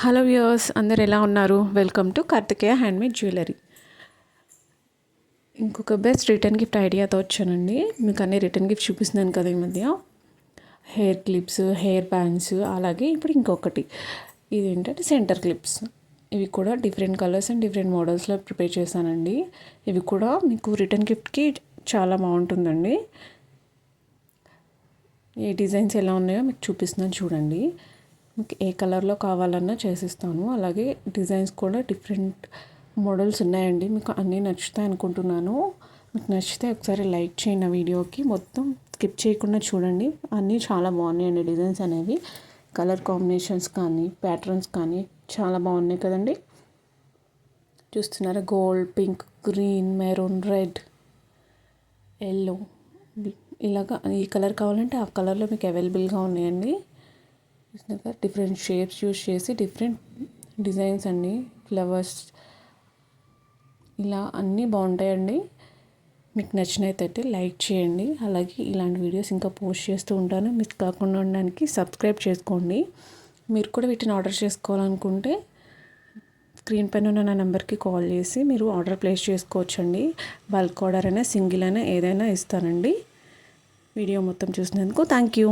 Hello viewers, అందరు ఎలా ఉన్నారు? Welcome to Karthikeya handmade jewellery. ఇంకొక బెస్ట్ రిటర్న్ గిఫ్ట్ ఐడియాతో వచ్చానండి. మీకు అన్ని రిటర్న్ గిఫ్ట్ చూపిస్తున్నాను కదా ఈ మధ్య. హెయిర్ క్లిప్స్, హెయిర్ బ్యాండ్స్, అలాగే ఇప్పుడు ఇంకొకటి ఇది ఏంటంటే సెంటర్ క్లిప్స్. ఇవి కూడా డిఫరెంట్ కలర్స్ అండ్ డిఫరెంట్ మోడల్స్లో ప్రిపేర్ చేశానండి. ఇవి కూడా మీకు రిటర్న్ గిఫ్ట్కి చాలా బాగుంటుందండి. ఏ డిజైన్స్ ఎలా ఉన్నాయో మీకు చూపిస్తున్నాను చూడండి. మీకు ఏ కలర్లో కావాలన్నా చేసిస్తాను. అలాగే డిజైన్స్ కూడా డిఫరెంట్ మోడల్స్ ఉన్నాయండి. మీకు అన్నీ నచ్చుతాయి అనుకుంటున్నాను. మీకు నచ్చితే ఒకసారి లైక్ చేయండి. వీడియోకి మొత్తం స్కిప్ చేయకుండా చూడండి. అన్నీ చాలా బాగున్నాయండి డిజైన్స్ అనేవి. కలర్ కాంబినేషన్స్ కానీ ప్యాటర్న్స్ కానీ చాలా బాగున్నాయి కదండి. చూస్తున్నారా? Gold, pink, green, maroon, red, yellow, ఇలాగా ఈ కలర్ కావాలంటే ఆ కలర్లో మీకు అవైలబుల్గా ఉన్నాయండి. డిఫరెంట్ షేప్స్ యూస్ చేసి డిఫరెంట్ డిజైన్స్ అండి. ఫ్లవర్స్ ఇలా అన్నీ బాగుంటాయండి. మీకు నచ్చినట్టయితే లైక్ చేయండి. అలాగే ఇలాంటి వీడియోస్ ఇంకా పోస్ట్ చేస్తూ ఉంటాను. మిస్ కాకుండా ఉండడానికి సబ్స్క్రైబ్ చేసుకోండి. మీరు కూడా వీటిని ఆర్డర్ చేసుకోవాలనుకుంటే స్క్రీన్ పైన ఉన్న నా నెంబర్కి కాల్ చేసి మీరు ఆర్డర్ ప్లేస్ చేసుకోవచ్చండి. బల్క్ ఆర్డర్ అయినా సింగిల్ అయినా ఏదైనా ఇస్తానండి. వీడియో మొత్తం చూసినందుకు థ్యాంక్ యూ.